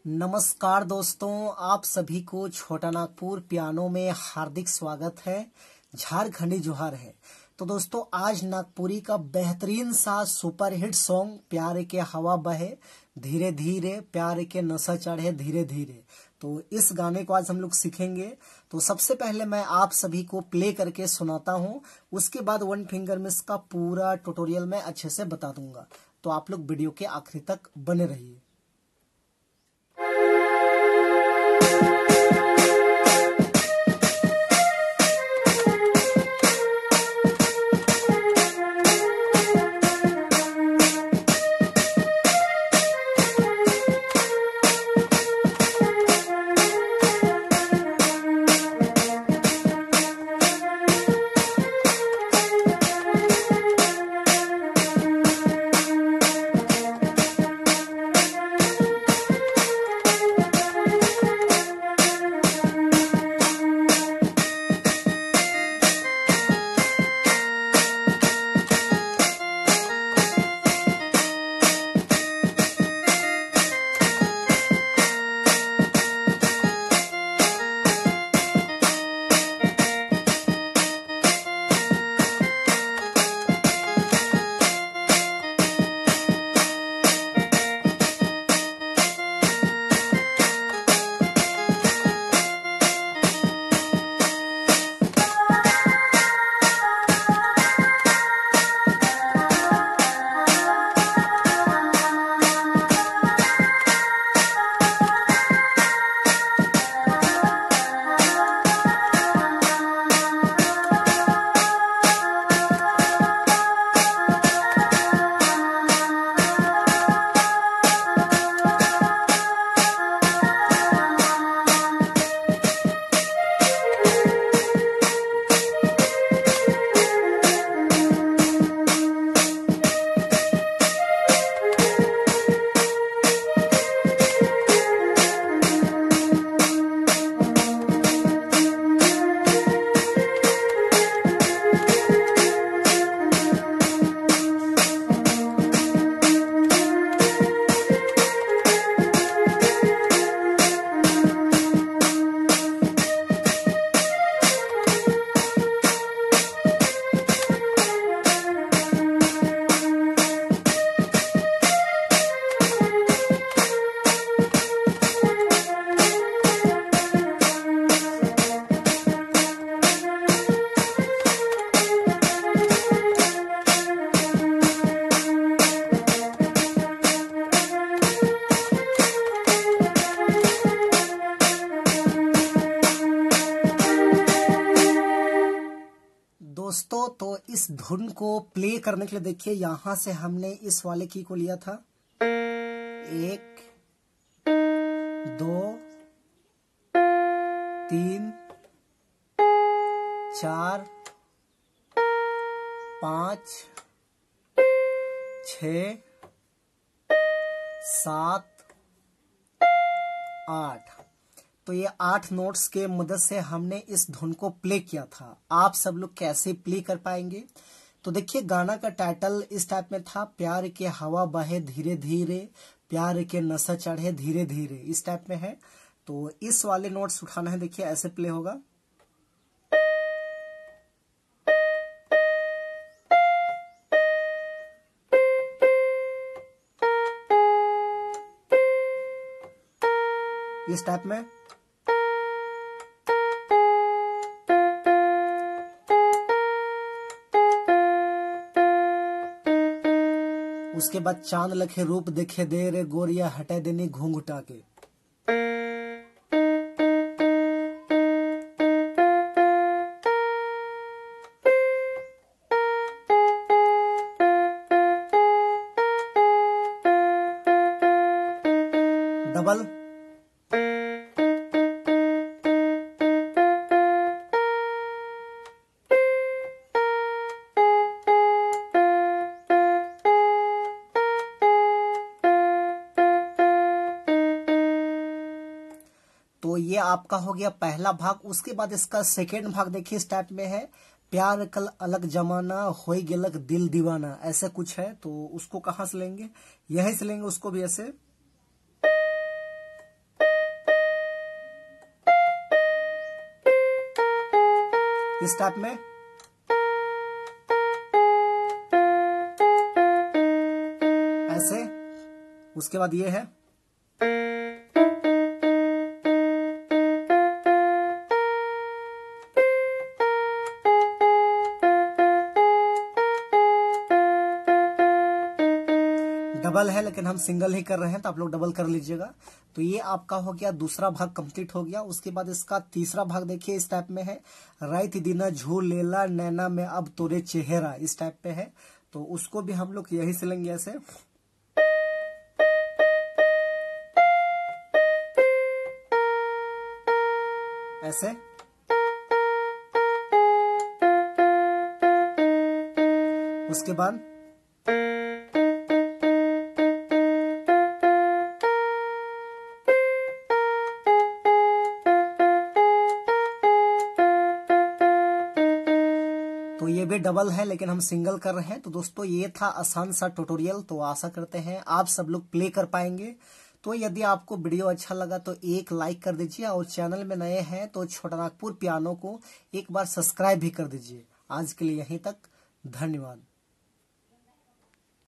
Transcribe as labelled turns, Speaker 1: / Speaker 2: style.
Speaker 1: नमस्कार दोस्तों, आप सभी को छोटा नागपुर पियानो में हार्दिक स्वागत है। झारखंडी जोहार है। तो दोस्तों, आज नागपुरी का बेहतरीन सा सुपरहिट सॉन्ग प्यार के हवा बहे धीरे धीरे, प्यार के नशा चढ़े धीरे धीरे, तो इस गाने को आज हम लोग सीखेंगे। तो सबसे पहले मैं आप सभी को प्ले करके सुनाता हूँ, उसके बाद वन फिंगर मिस का पूरा ट्यूटोरियल मैं अच्छे से बता दूंगा। तो आप लोग वीडियो के आखिरी तक बने रहिए। दोस्तों, तो इस धुन को प्ले करने के लिए देखिए, यहां से हमने इस वाले की को लिया था 1 2 3 4 5 6 7 8। तो ये 8 नोट्स के मदद से हमने इस धुन को प्ले किया था। आप सब लोग कैसे प्ले कर पाएंगे? तो देखिए, गाना का टाइटल इस टाइप में था, प्यार के हवा बहे धीरे धीरे, प्यार के नशा चढ़े धीरे धीरे, इस टाइप में है। तो इस वाले नोट्स उठाना है, देखिए ऐसे प्ले होगा। इस टाइप में। उसके बाद चांद लखे रूप देखे दे रे गोरिया हटे देनी घूंघटा के। डबल। तो ये आपका हो गया पहला भाग। उसके बाद इसका सेकेंड भाग देखिए, इस टाइप में है, प्यार कल अलग जमाना होई गेलक दिल दीवाना, ऐसे कुछ है। तो उसको कहाँ से लेंगे? यहीं से लेंगे उसको भी ऐसे। इस टाइप में। ऐसे। उसके बाद ये है। डबल है लेकिन हम सिंगल ही कर रहे हैं, तो आप लोग डबल कर लीजिएगा। तो ये आपका हो गया दूसरा भाग कंप्लीट हो गया। उसके बाद इसका तीसरा भाग देखिए इस टाइप में है। रात दिन झूल लेला नैना में अब तोरे चेहरा, इस टाइप पे है। तो उसको भी हम लोग यही सिलेंगे ऐसे। ऐसे। उसके बाद तो ये भी डबल है लेकिन हम सिंगल कर रहे हैं। तो दोस्तों ये था आसान सा ट्यूटोरियल। तो आशा करते हैं आप सब लोग प्ले कर पाएंगे। तो यदि आपको वीडियो अच्छा लगा तो एक लाइक कर दीजिए, और चैनल में नए हैं तो छोटा नागपुर पियानो को एक बार सब्सक्राइब भी कर दीजिए। आज के लिए यहीं तक, धन्यवाद।